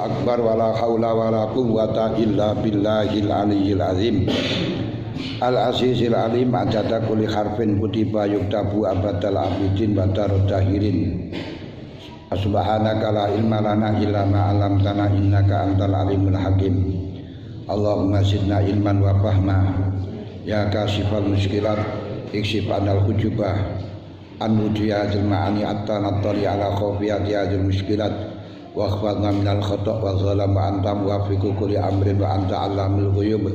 akbar wala haula wala quwwata illa billahil aliyyil azim. Al-azizil alim adada kulli harfin kutiba yuktabu abadal abidin wa dahirin. Subhanaka la ilma lana illa ma 'allamtana innaka antal alimul hakim. Allahumma zidna ilman wa fahma ya kasifal muskilat ikshif anal hujubah an-nudiyadil ma'ani atta nattali ala khawfiyatiyadil muskilat wa khfadna minal khata' wa zalam wa anta muwafiqu kulli amrin wa anta allamul ghuyub.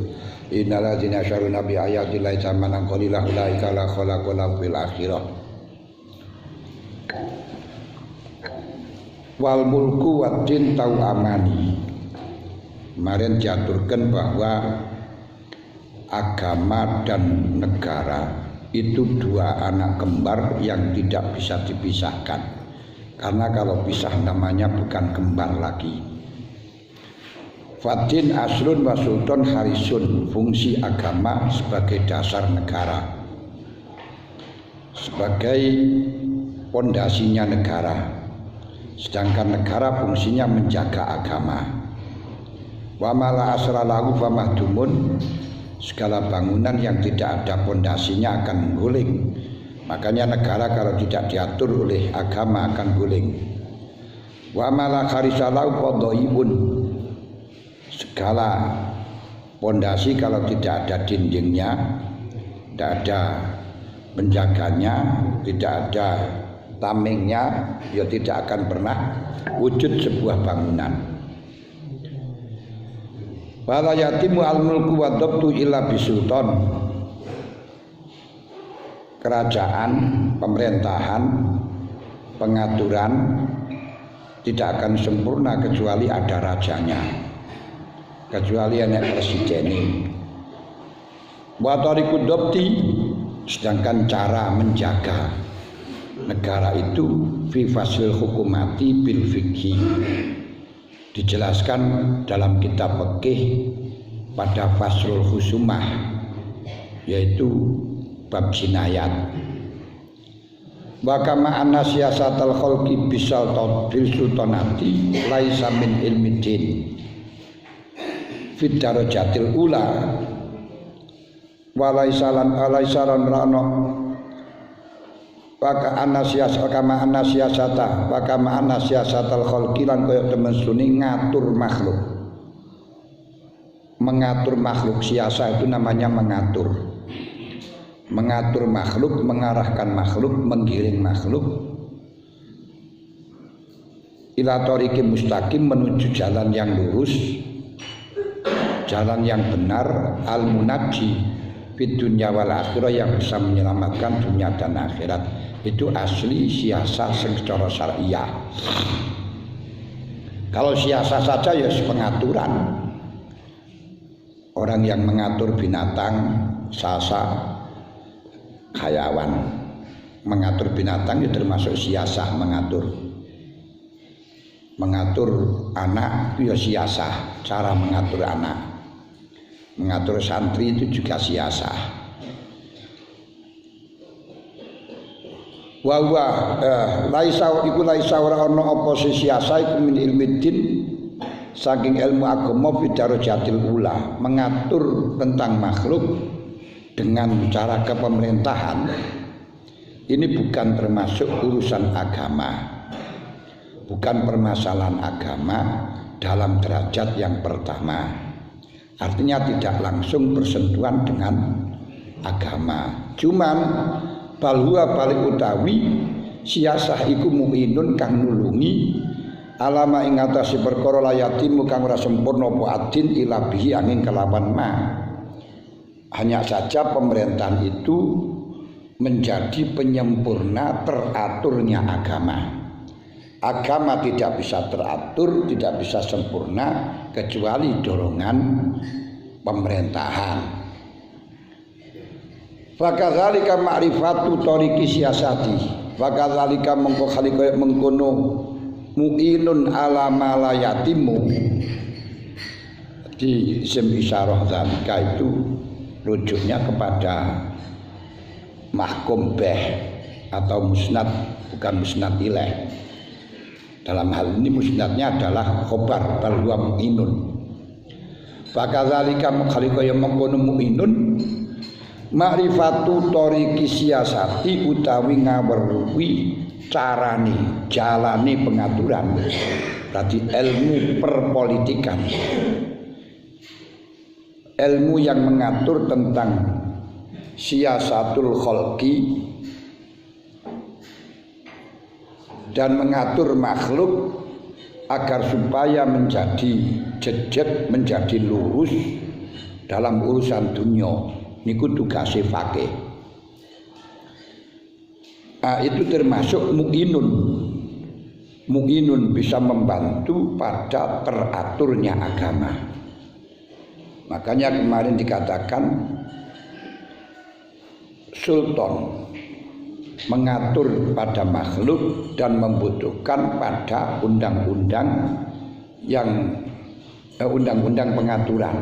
Innal ladzina syaruna bi ayatillahi zamanan qalilah ulaika la khalaqala fil akhirah. Wal mulku waddin tau amani. Kemarin diaturkan bahwa agama dan negara itu dua anak kembar yang tidak bisa dipisahkan. Karena kalau pisah namanya bukan kembar lagi. Fatin aslun wa sultan harisun, fungsi agama sebagai dasar negara, sebagai pondasinya negara, sedangkan negara fungsinya menjaga agama. Wa mala asralahu famahdumun, segala bangunan yang tidak ada pondasinya akan guling. Makanya negara kalau tidak diatur oleh agama akan guling. Wa mala kharisalahu fadhaibun, segala pondasi kalau tidak ada dindingnya, tidak ada penjaganya, tidak ada tamengnya, ya tidak akan pernah wujud sebuah bangunan. Wala yatimu al-mulku wa dhabtu illa bisultan. Kerajaan, pemerintahan, pengaturan tidak akan sempurna kecuali ada rajanya, kecuali ada presidennya. Wa tariqud dhabti, sedangkan cara menjaga negara itu fi faslil hukumati bil fikhi, dijelaskan dalam kitab fikih pada faslul husumah, yaitu bab jinayat. Wa kama anna siyasatal khalqi bisal bil sultanati laisa min ilmiddin fit darajatil ula wa laisa lan alaisaran rano wa ka anna siyasata kama anna siyasata wa kama anna siyasatal khalqi lan kaya temen suni ngatur makhluk. Siasa itu namanya mengatur makhluk, mengarahkan makhluk, menggiring makhluk ila thariqim mustaqim, menuju jalan yang lurus, jalan yang benar, al-munajji fid dunya wal akhirah, yang bisa menyelamatkan dunia dan akhirat. Itu asli siasa secara syariah. Kalau siasa saja ya pengaturan. Orang yang mengatur binatang, sasa, hayawan, mengatur binatang itu termasuk siasa, mengatur anak itu ya siasa, cara mengatur anak. Mengatur santri itu juga siasa. Wa laisa ora ana apa siasa iku min ilmiddin, saking ilmu agama fi darajatil ula, mengatur tentang makhluk dengan cara kepemerintahan. Ini bukan termasuk urusan agama, bukan permasalahan agama dalam derajat yang pertama. Artinya tidak langsung bersentuhan dengan agama. Cuman balhuwa balik utawi siasah iku mu'inun kang nulungi alama ing atase perkara layatimu kang ora sempurna apa adin ila bihi angin kelawan ma. Hanya saja pemerintahan itu menjadi penyempurna teraturnya agama. Agama tidak bisa teratur, tidak bisa sempurna kecuali dorongan pemerintahan. Fakadzalika ma'rifatu tariqi siyasati, fakadzalika mengko khali kaya mengkono mu'inun ala ma la yatimu. Di isim isyarah zalika itu rujuknya kepada mahkum bih atau musnad, bukan musnad ilaih. Dalam hal ini musnadnya adalah khobar bal huwa mu'inun. Fakadzalika mukhalika yang mengkono mu'inun ma'rifatu tariqi siasati utawi ngaweruhi carane jalane pengaturan. Berarti ilmu perpolitikan, ilmu yang mengatur tentang siasatul khalqi dan mengatur makhluk agar supaya menjadi jejeg, menjadi lurus dalam urusan dunia. Niku tugasé faqih. Itu termasuk mu'inun. Mu'inun bisa membantu pada teraturnya agama. Makanya kemarin dikatakan sultan mengatur pada makhluk dan membutuhkan pada undang-undang yang undang-undang pengaturan.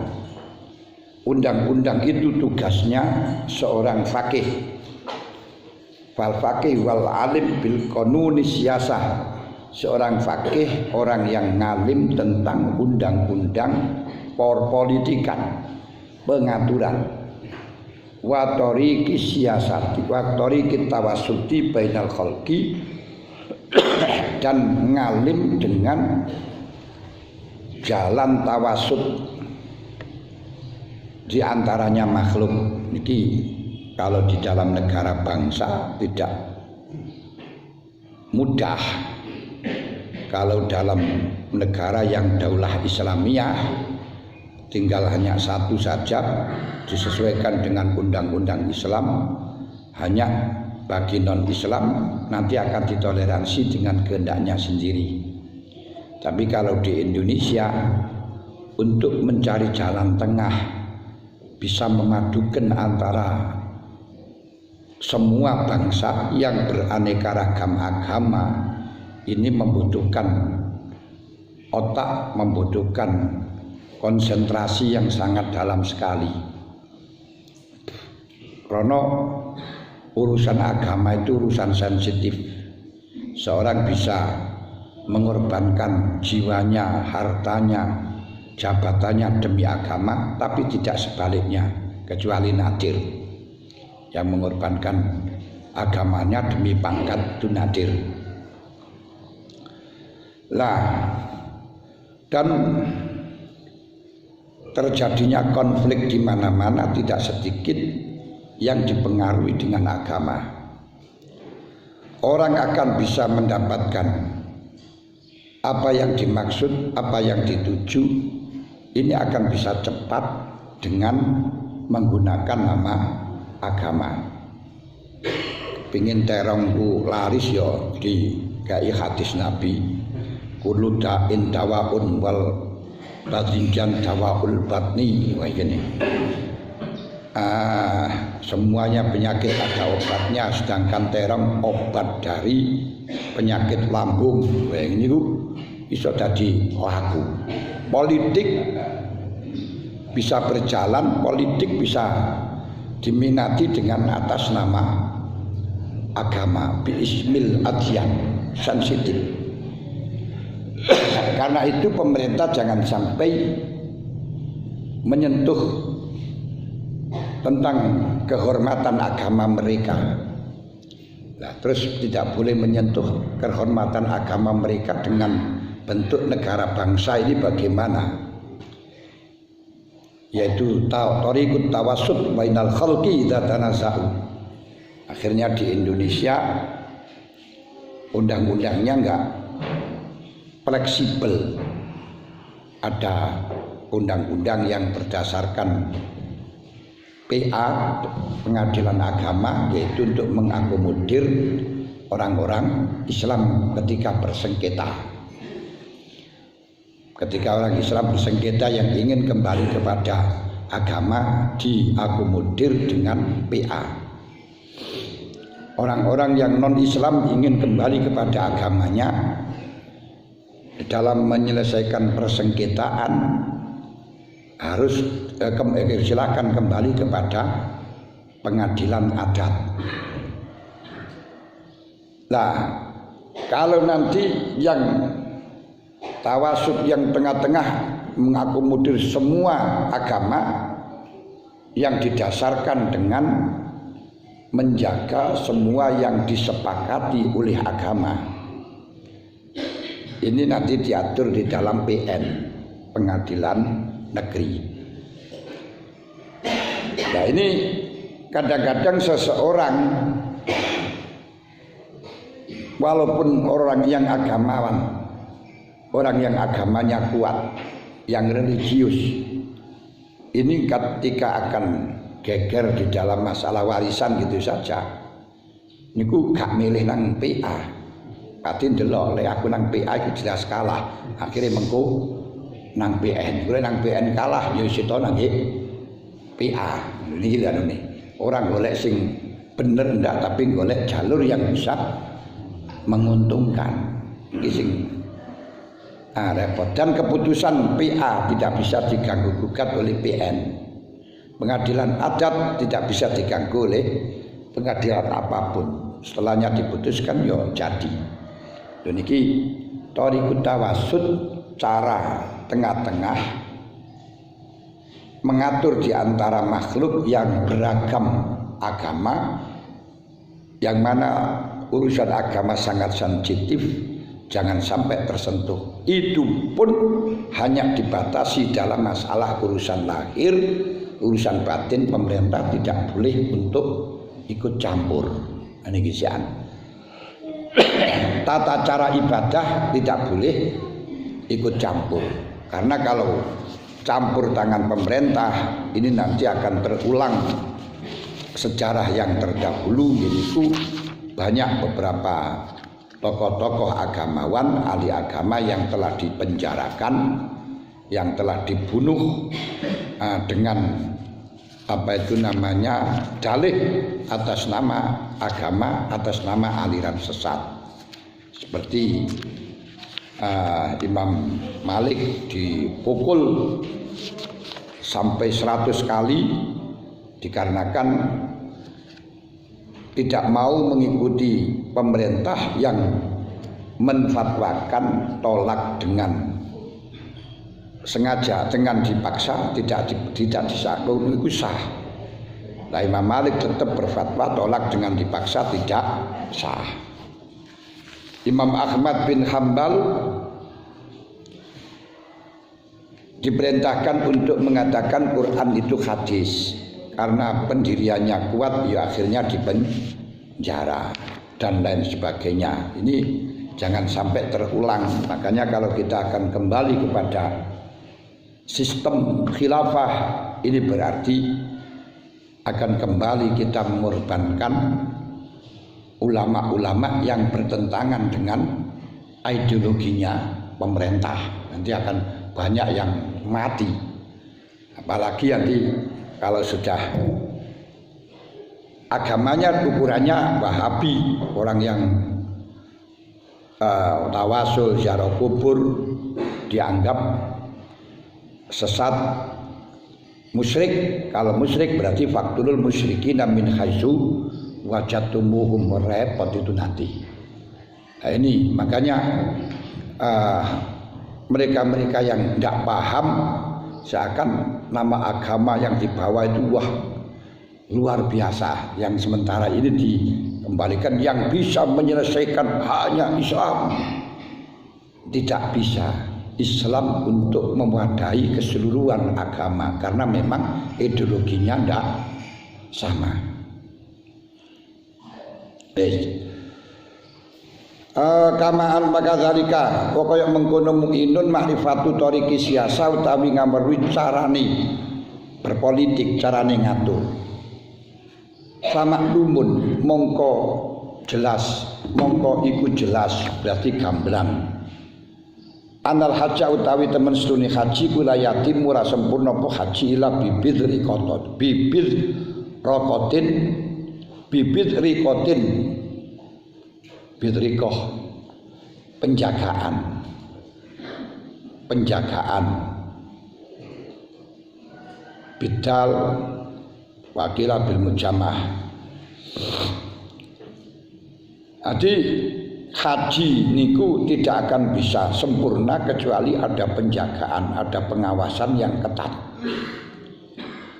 Undang-undang itu tugasnya seorang faqih. Fal faqih wal alim bil qanuni siyasah. Seorang faqih orang yang ngalim tentang undang-undang perpolitikan, pengaturan. Wa tariqi siyasati wa tariqi tawassuti bainal khalqi dan ngalim dengan jalan tawassut di antaranya makhluk. Niki kalau di dalam negara bangsa tidak mudah. Kalau dalam negara yang daulah Islamiyah tinggal hanya satu saja, disesuaikan dengan undang-undang Islam. Hanya bagi non-Islam nanti akan ditoleransi dengan kehendaknya sendiri. Tapi kalau di Indonesia untuk mencari jalan tengah bisa memadukan antara semua bangsa yang beraneka ragam agama, ini membutuhkan otak, membutuhkan konsentrasi yang sangat dalam sekali. Karena urusan agama itu urusan sensitif. Seorang bisa mengorbankan jiwanya, hartanya, jabatannya demi agama, tapi tidak sebaliknya, kecuali nadir yang mengorbankan agamanya demi pangkat itu nadir. Dan terjadinya konflik di mana-mana tidak sedikit yang dipengaruhi dengan agama. Orang akan bisa mendapatkan apa yang dimaksud, apa yang dituju, ini akan bisa cepat dengan menggunakan nama agama. Pingin terongku laris ya di gai hadis Nabi. Kullu da'in dawaun wal batinjan dawaul batni. Wah ini. Semuanya penyakit ada obatnya, sedangkan terong obat dari penyakit lambung. Wah ini bisa jadi laku. Politik bisa berjalan, politik bisa diminati dengan atas nama agama, biismil adyan, sensitif. Karena itu pemerintah jangan sampai menyentuh tentang kehormatan agama mereka. Terus tidak boleh menyentuh kehormatan agama mereka dengan bentuk negara bangsa ini bagaimana? Yaitu tariqut tawassut bainal khalqi idza tanaza'u. Akhirnya di Indonesia undang-undangnya enggak fleksibel. Ada undang-undang yang berdasarkan PA, pengadilan agama, yaitu untuk mengakomodir orang-orang Islam ketika bersengketa. Ketika orang Islam bersengketa yang ingin kembali kepada agama, diakomodir dengan PA. Orang-orang yang non-Islam ingin kembali kepada agamanya, dalam menyelesaikan persengketaan harus silakan kembali kepada pengadilan adat. Kalau nanti yang tawasud yang tengah-tengah mengakomodir semua agama yang didasarkan dengan menjaga semua yang disepakati oleh agama. Ini nanti diatur di dalam PN, Pengadilan Negeri. Nah ini kadang-kadang seseorang walaupun orang yang agamawan, orang yang agamanya kuat, yang religius, ini ketika akan geger di dalam masalah warisan gitu saja, niku gak milih nang PA. Pati ndelok lek aku nang PA iku jelas kalah. Akhire mengko nang PN. Gue nang PN kalah ya sito nang PA. Niki lho nih. Orang golek sing bener ndak tapi golek jalur yang bisa menguntungkan. Iki sing repot. Dan keputusan PA tidak bisa diganggu gugat oleh PN. Pengadilan adat tidak bisa diganggu oleh pengadilan apapun. Setelahnya diputuskan ya jadi. Dan ini thariqut tawasud, cara tengah-tengah mengatur di antara makhluk yang beragam agama, yang mana urusan agama sangat sensitif, jangan sampai tersentuh. Itu pun hanya dibatasi dalam masalah urusan lahir, urusan batin pemerintah tidak boleh untuk ikut campur. Ini kisian. Tata cara ibadah tidak boleh ikut campur, karena kalau campur tangan pemerintah ini nanti akan terulang sejarah yang terdahulu, yaitu banyak beberapa tokoh-tokoh agamawan, ahli agama yang telah dipenjarakan, yang telah dibunuh dengan apa itu namanya dalih atas nama agama, atas nama aliran sesat. Seperti Imam Malik dipukul sampai 100 kali dikarenakan tidak mau mengikuti pemerintah yang menfatwakan tolak dengan sengaja, dengan dipaksa, tidak disahkan itu sah. Nah, Imam Malik tetap berfatwa tolak dengan dipaksa tidak sah. Imam Ahmad bin Hambal diperintahkan untuk mengatakan Quran itu hadis, karena pendiriannya kuat, ya akhirnya dipenjara dan lain sebagainya. Ini jangan sampai terulang. Makanya kalau kita akan kembali kepada sistem khilafah, ini berarti akan kembali kita mengorbankan ulama-ulama yang bertentangan dengan ideologinya pemerintah. Nanti akan banyak yang mati. Apalagi nanti kalau sudah agamanya ukurannya Wahabi, orang yang tawasul ziarah kubur dianggap sesat, musyrik. Kalau musyrik berarti faktulul musyrikin min haitsu wajatumuhum, repot itu nanti. Nah, ini makanya mereka-mereka yang tidak paham seakan nama agama yang dibawa itu wah luar biasa, yang sementara ini dikembalikan yang bisa menyelesaikan hanya Islam. Tidak bisa Islam untuk mewadahi keseluruhan agama, karena memang ideologinya tidak sama. Kamaan pakadzalika kaya mengkono muinun makrifatu thariqi siasa utawi ngamerwi carane berpolitik, carane ngatur. Sama lumun mongko jelas, mongko iku jelas berarti gamblang. Anal haja utawi temen sedune haji kula yatim ora sempurna apa haji ila bibit rikotot, bibit rokotin, bibit rikotin, bidrikoh, penjagaan, bidal wakila bil mujamah. Jadi haji niku tidak akan bisa sempurna kecuali ada penjagaan, ada pengawasan yang ketat.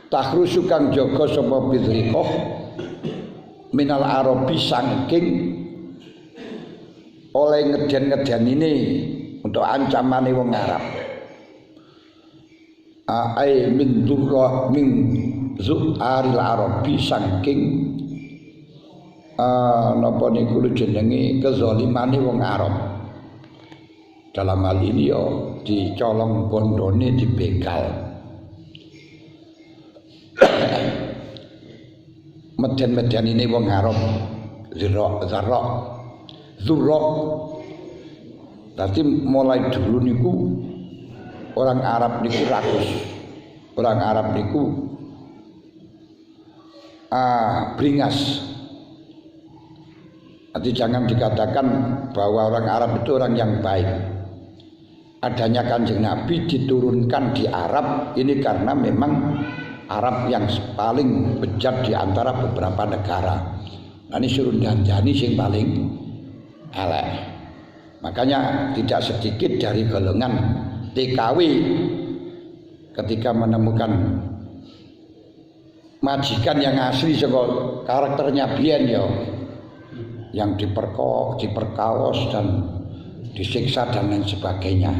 Tahrusu kang jaga sapa bidrikoh minal arabi saking oleh ngeden-ngeden ini untuk ancaman wong Arab. Ai min durra min zu'aril arabi saking napa niku jenenge kezalimane wong Arab. Dalam hal ini yo dicolong bondone dibegal. Meden-meden ini wong Arab Zurra. Berarti mulai dulu niku orang Arab niku rakus. Orang Arab niku beringas. Jadi jangan dikatakan bahwa orang Arab itu orang yang baik. Adanya Kanjeng Nabi diturunkan di Arab ini karena memang Arab yang paling bejat di antara beberapa negara. Nah ini suruh dandani sing paling elek. Makanya tidak sedikit dari golongan TKW ketika menemukan majikan yang asli saka karakternya biyen ya, yang diperkaos dan disiksa dan lain sebagainya.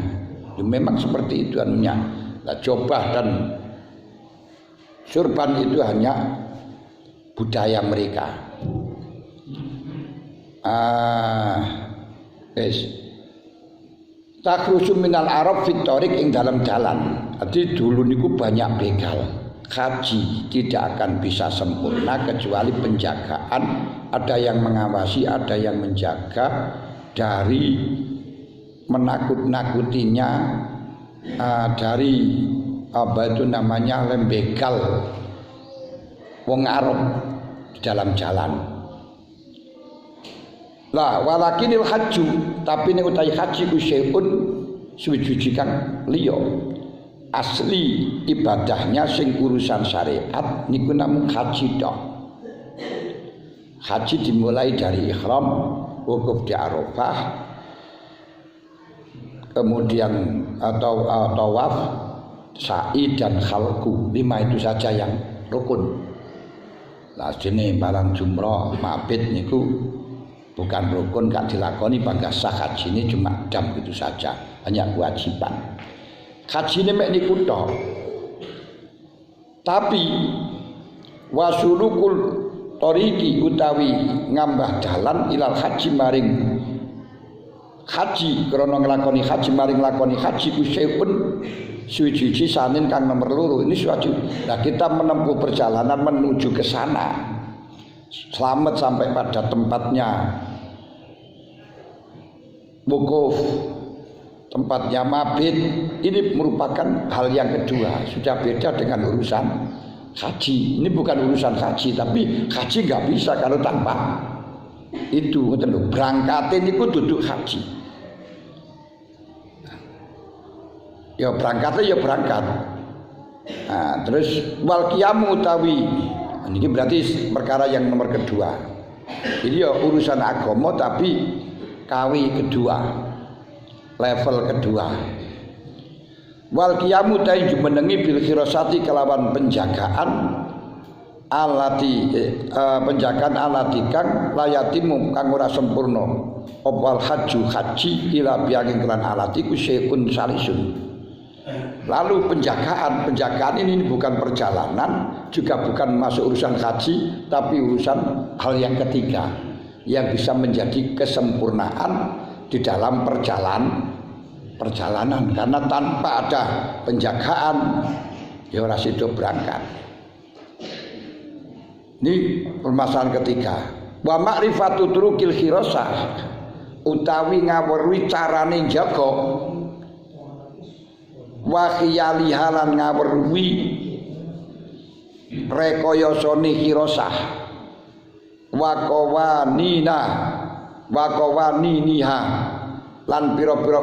Ya, memang seperti itu anunya. Nah, coba dan surban itu hanya budaya mereka. Takhrusu minal Arab fitorik ing dalam jalan. Jadi dulu niku banyak begal. Haji tidak akan bisa sempurna kecuali penjagaan, ada yang mengawasi, ada yang menjaga dari menakut-nakutinya, dari apa itu namanya lembegal wong Arab di dalam jalan. Lah walakinil haju, tapi nek utahe haji ku syai'un suwi kang liya. Asli ibadahnya sing urusan syariat niku namung haji tok. Haji dimulai dari ihram, wukuf di Arafah, kemudian atau tawaf, sa'i dan khalqu. 5 itu saja yang rukun. Lah jenenge barang jumrah, mabit niku bukan rukun, gak dilakoni bangga sah. Haji ini cuma dam gitu saja, hanya kewajiban. Haji ini mek niku tok. Tapi wasulukul toriki utawi ngambah dalan ilal haji maring haji krana nglakoni haji maring lakoni haji ku syai'un suwi-suwi sanin kang nomor loro. Ini suatu. Nah, kita menempuh perjalanan menuju ke sana. Selamat sampai pada tempatnya wukuf, tempatnya mabit, ini merupakan hal yang kedua, sudah beda dengan urusan haji. Ini bukan urusan haji, tapi haji nggak bisa kalau tanpa itu. Berangkatin itu duduk haji. Ya berangkatnya ya berangkat. Nah, terus wal qiyamu utawi, ini berarti perkara yang nomor kedua. Ini ya urusan agama tapi kawi kedua. Level kedua. Wal qiyamu ta jumenengi bil khirasati kelawan penjagaan alati penjagaan alati kang layatimu kang ora sempurna opal haju haji ila bianging kelan alati ku syai'un salisun. Lalu penjagaan ini bukan perjalanan, juga bukan masuk urusan haji, tapi urusan hal yang ketiga yang bisa menjadi kesempurnaan di dalam perjalanan, karena tanpa ada penjagaan ya ora sido berangkat. Ini permasalahan ketiga. Wa ma'rifatu turukil khirasah utawi ngawruhi carane jaga wa khiyali halan ngawruhi rekayasane khirasah wa qawaniniha lan pira-pira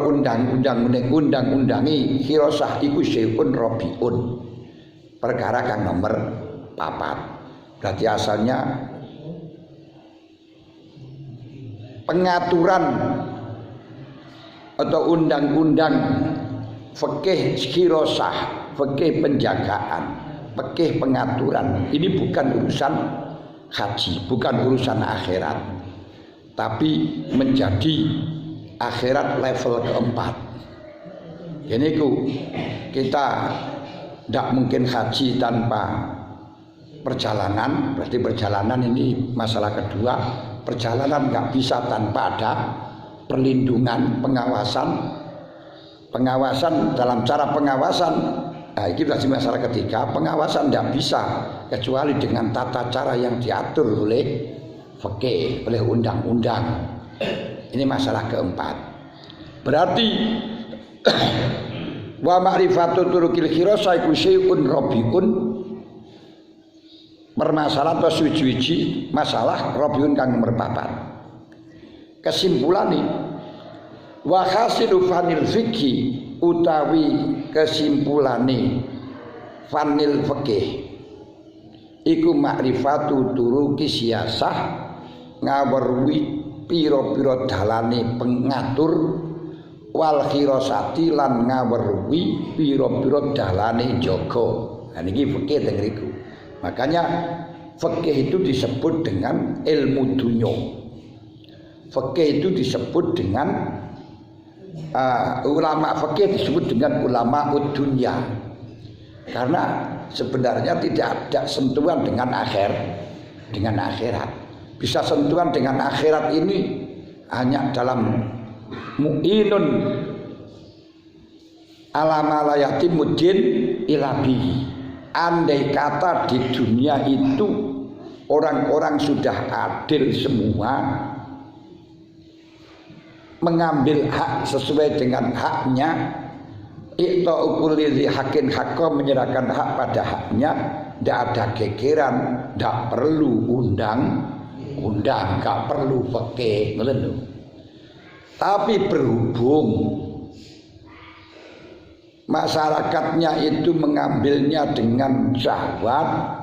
undang-undangi khirasah iku syai'un rabiun, perkara kang nomor 4. Berarti asalnya pengaturan atau undang-undang fikih khirasah, fikih penjagaan, fikih pengaturan. Ini bukan urusan haji, bukan urusan akhirat, tapi menjadi akhirat level keempat. Ini kita tidak mungkin haji tanpa perjalanan. Berarti perjalanan ini masalah kedua. Perjalanan nggak bisa tanpa ada perlindungan, pengawasan dalam cara pengawasan. Nah, ini berarti masalah ketiga. Pengawasan tidak bisa kecuali dengan tata cara yang diatur oleh fikih, oleh undang-undang. Ini masalah keempat. Berarti wa ma'rifatu turukil khirasah iku syai'un rabiun, permasalahan atau suci-suci masalah rabiun kang nomor 4. Kesimpulannya wa hasilu fanil fikhi utawi kesimpulane fanil fikih iku ma'rifatu turuki siyasah ngawerwi pira-pira dalane pengatur wal khirasati lan ngawerwi pira-pira dalane jaga. Nah niki fikih teng mriku. Makanya fikih itu disebut dengan ilmu dunya. Fikih itu disebut dengan ulama fikih disebut dengan ulama dunya. Karena sebenarnya tidak ada sentuhan dengan akhirat. Bisa sentuhan dengan akhirat ini hanya dalam mu'inun alama layati mudin ilabi. Andai kata di dunia itu orang-orang sudah adil semua, mengambil hak sesuai dengan haknya, iqta'u kulli haqqin haqqo, menyerahkan hak pada haknya, tidak ada gegeran, tidak perlu undang-undang, tidak perlu fikih, tapi berhubung masyarakatnya itu mengambilnya dengan syahwat,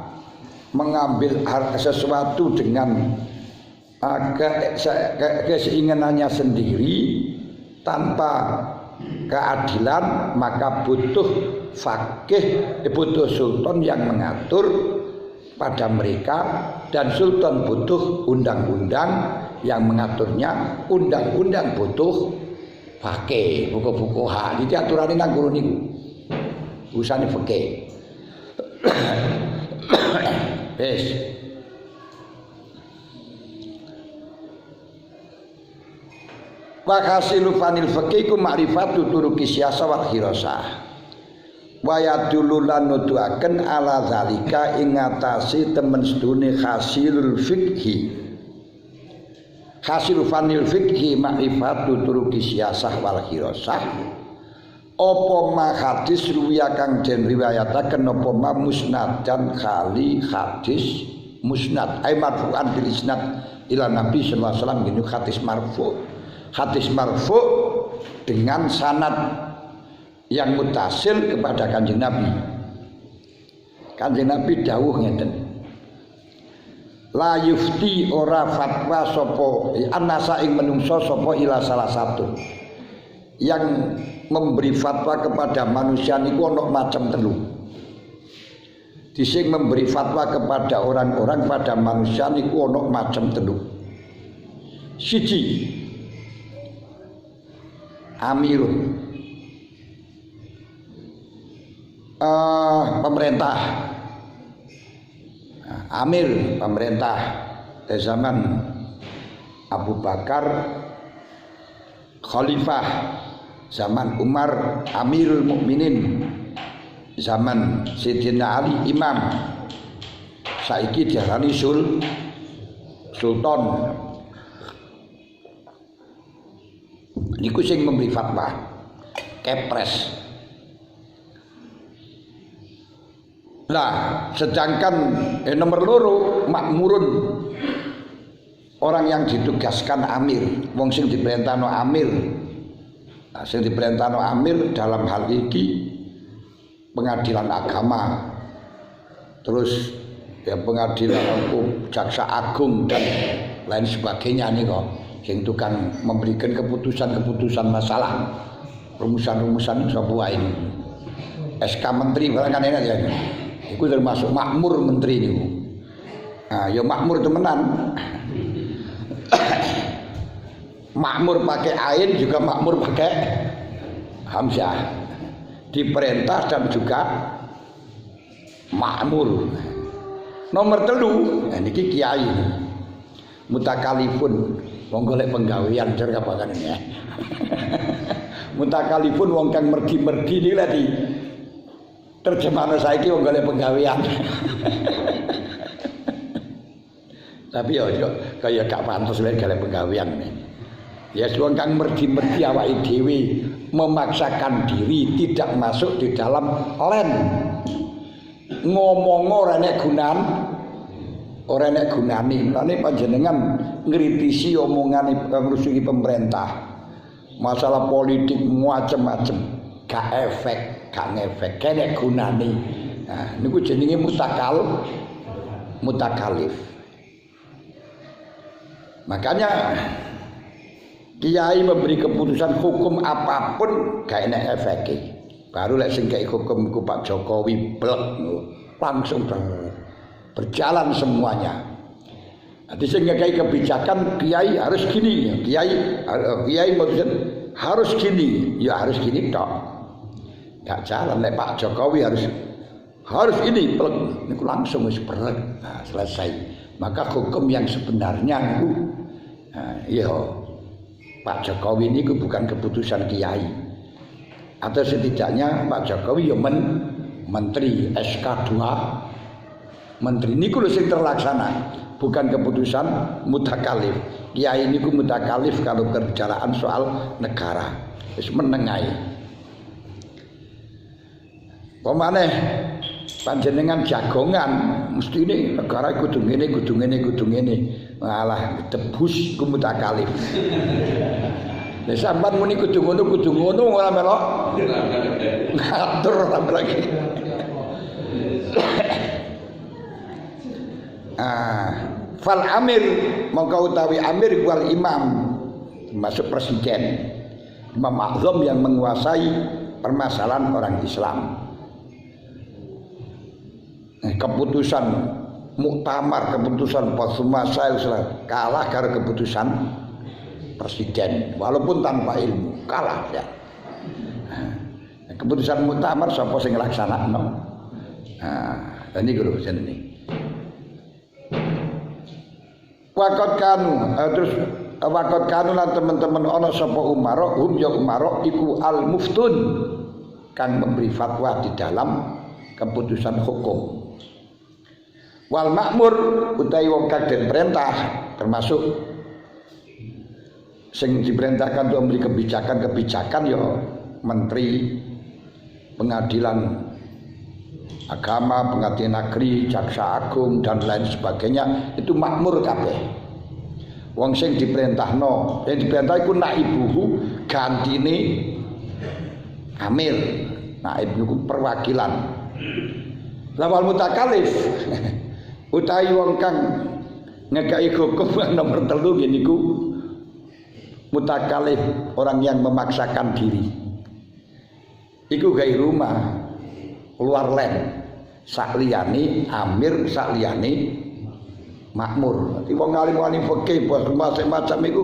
mengambil sesuatu dengan keinginannya sendiri tanpa keadilan, maka butuh fakih, butuh sultan yang mengatur pada mereka, dan sultan butuh undang-undang yang mengaturnya. Undang-undang butuh fakih, buku-buku hak. Jadi aturan ini nanggur niku. Usane fakih. Wes. Wa hasilu fanil fikih ku ma'rifatu turuki siyasah wal khirasah. Wa yadullu lan nuduhaken ala zalika ing ngatasi temen sedune hasilul fikhi. Hasil fanil fikhi ma'rifatu turuki siyasah wal khirasah. Apa ma hadis ruwiya kang den riwayataken apa ma musnadan kali hadis musnad ai marfu'an bil isnad ila Nabi sallallahu alaihi wasallam gini hadis marfu'. Hadis marfu' dengan sanad yang mutasil kepada Kanjeng Nabi. Kanjeng Nabi dawuh ngeten. La yufti ora fatwa sapa annasa ing menungso sapa ila salah satu. Yang memberi fatwa kepada manusia niku ana macam telu. Dising memberi fatwa kepada orang-orang pada manusia niku ana macam telu. Siji amirun, pemerintah, amir pemerintah di zaman Abu Bakar, khalifah zaman Umar, Amirul Mukminin zaman Sayyidina Ali, imam. Saiki diarani sultan. Niku sing memberi fatwa, kepres. Nah, sedangkan nomor loro makmurun, orang yang ditugaskan amir, wong sing diperintahno amir. Nah, sing diperintahno amir dalam hal ini pengadilan agama, terus ya pengadilan hukum, jaksa agung dan lain sebagainya nih kok. sing tukang memberikan keputusan-keputusan masalah, rumusan-rumusan sapa wae. SK menteri barang kan enak ya. Iku termasuk makmur menteri niku. Nah, ya makmur temenan. Makmur pakai ain juga makmur pakai hamzah. Diperintah dan juga makmur. Nomor 3, niki kiai. Mutakalifun wong golek penggawean jar kapangan ya. Mutakalifun wong kang mergi-mergi niki lagi terjemahan saiki wong golek penggawean. Tapi yo kaya gak pantes wae golek penggawean. Ya wong kang mergi-mergi awake dhewe memaksakan diri tidak masuk di dalam len. Ngomong ora nek gunane. Mulane panjenengan ngritisi omongane ngrusuki pemerintah. Masalah politik macam-macam, gak efek, gak ngefek, kene gunane. Nah, niku jenenge mutakalif. Makanya kiai memberi keputusan hukum apapun gak enak efeknya. Baru lek sing kaya hukum iku Pak Jokowi blek langsung berjalan semuanya. Nanti sing kaya kebijakan kiai harus gini, kiai maksud harus gini, ya harus gini tok. Gak jalan lek Pak Jokowi harus ini blek niku langsung wis blek. Nah, selesai. Maka hukum yang sebenarnya itu iya Pak Jokowi ini bukan keputusan kiai, atau setidaknya Pak Jokowi ya menteri SK2 menteri ini kudu sing terlaksana, bukan keputusan mutakalif. Kiai ini mutakalif kalau perbicaraan soal negara wis menengai. Pemane panjenengan jagongan mesti ini negara kudu ngene. Malah debus ku mutakalif. Nek sampean muni kudu ngono ora melok. Ngatur ora lagi. Fal amir mongko utawi amir wal imam termasuk presiden, imam azam yang menguasai permasalahan orang Islam. Keputusan muktamar, keputusan Masail kalah karena keputusan presiden walaupun tanpa ilmu kalah ya. Keputusan muktamar sapa sing nglaksanakno. Dan iki lho jenenge. Wakot kanu lan teman-teman ana sapa umara ya umara iku al muftun kang memberi fatwa di dalam keputusan hukum. Wal makmur utawi wong kang den perintah termasuk sing diperintahkan untuk memberi kebijakan ya menteri, pengadilan agama, pengadilan negeri, jaksa agung dan lain sebagainya itu makmur kabeh. Wong sing diperintahno, yang diperintah iku naibuhu gantine amir. Naib niku perwakilan. Lawal mutakalif utawi wong kang ngekaki hukum nomor 3 niku mutakalif, orang yang memaksakan diri. Iku gawe rumah luar len, sak liyane amir, sak liyane makmur. Dadi wong alim-alim fikih macam-macam iku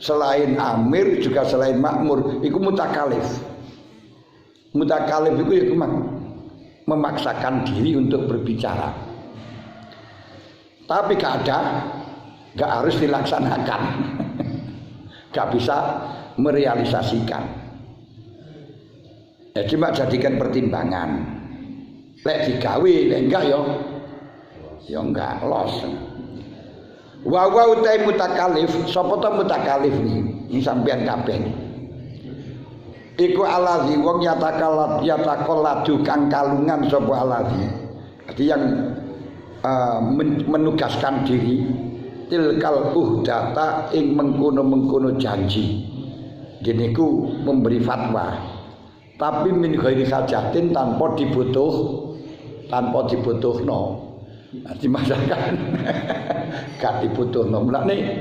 selain amir juga selain makmur iku mutakalif. Mutakalif iku ya memaksakan diri untuk berbicara. Tapi gak harus dilaksanakan. Gak bisa merealisasikan. Ya cuma jadikan pertimbangan. Lek digawe, lek enggak ya enggak los. Wa utai mutakalif, sapa ta mutakalif iki sampean kabeh. Iku alazi wong yatakalladu kang kalungan sapa alazi. Jadi yang menugaskan diri tilkal uhdata ing mengkono-mengkono janji. Geniku memberi fatwa. Tapi min ghairi hajatin tanpa dibutuhno. Dimasakan gak dibutuhno. Mulane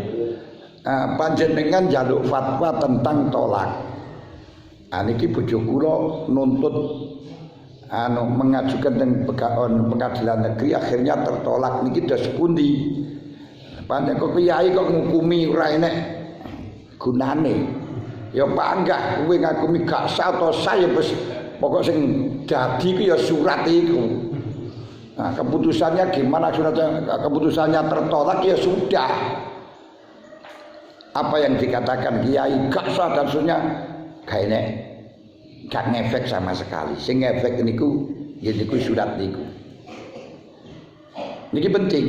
panjenengan njaluk fatwa tentang tolak. Niki bojo kula nuntut mengajukan dengan pengadilan negeri akhirnya tertolak niki dos pundi. Panjang kok kiai kok ngukumi ora enek gunane. Ya panggah kowe ngakumi gak sah to saya wis pokok sing dadi ku ya surat iku. Nah, keputusannya gimana keputusannya tertolak ya sudah. Apa yang dikatakan kiai gak sah dan seterusnya gak enek gak ngefek sama sekali. Sing ngefek niku ya niku surat niku. Niki penting.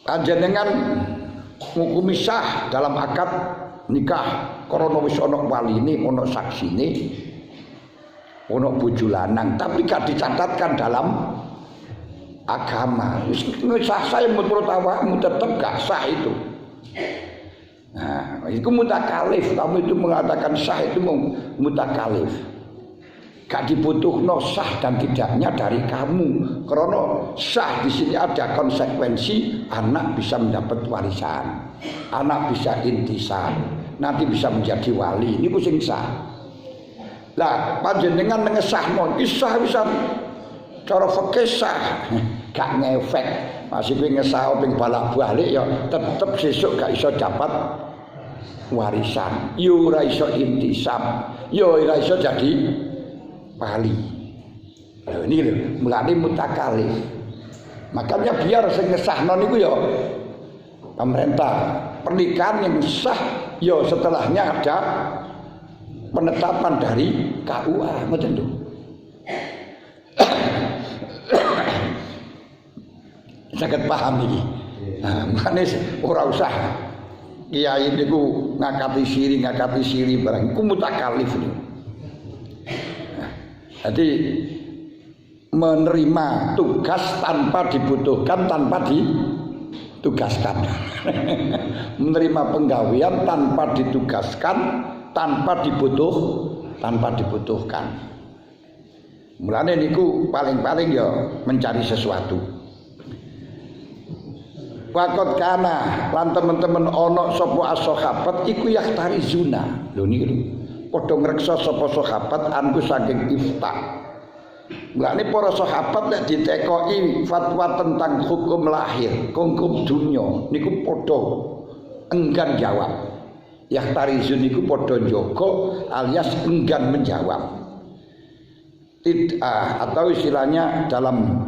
Panjenengan ngukumi sah dalam akad nikah karena wis ana waline, ana saksine, ana bojo lanang, tapi gak dicatatkan dalam agama. Wis sah saya menurut awakmu tetap gak sah itu. Nah, itu mutakalif. Kamu itu mengatakan sah itu mutakalif. Gak dibutuhno sah dan tidaknya dari kamu. Karena sah di sini ada konsekuensi, anak bisa mendapat warisan, anak bisa intisab, nanti bisa menjadi wali. Ini pusing sah. Lah panjenengan ngesahno kisah bisa cara fikih sah, gak ngefek. Masih pengen ngesah ping balak-balik ya tetep sesuk gak iso dapat warisan. Yo ora iso intisab, yo ora iso jadi wali. Lho ini lho, mulane mutakalif. Makanya biar sing ngesahno niku ya pemerintah. Pernikahan yang sah ya setelahnya ada penetapan dari KUA, ngoten lho. Saged paham iki. Nah, makane ora usah kiai niku ngakati siri barang iku mutakalif niku. Jadi menerima tugas tanpa dibutuhkan, tanpa ditugaskan. Menerima penggawean tanpa ditugaskan, tanpa dibutuhkan. Mulane niku paling-paling ya mencari sesuatu. Wakot kana lan teman-teman ana sapa as-sahabat iku yahtari zuna. Lho niku padha ngreksa sapa sahabat anku saking ifta. Mulane para sahabat nek ditekoki fatwa tentang hukum lahir, hukum dunya niku padha enggan jawab. Yahtarizun niku padha njaga alias enggan menjawab. Atau istilahnya dalam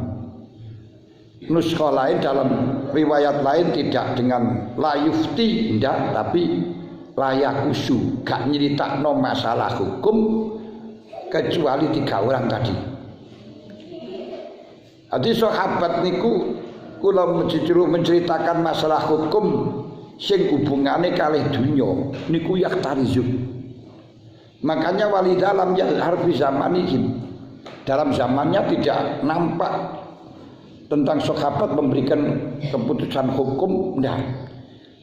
nuskha lain, dalam riwayat lain tidak dengan layufti ndak, tapi layakusu, gak nyeritakno masalah hukum kecuali 3 orang tadi. Jadi sahabat niku kula menceritakan masalah hukum sing hubungane kalih dunya niku yaktarizun. Makanya wali dalam harfi zamanihim, dalam zamannya tidak nampak tentang sahabat memberikan keputusan hukum, ndak.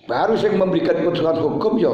Baru sing memberikan keputusan hukum ya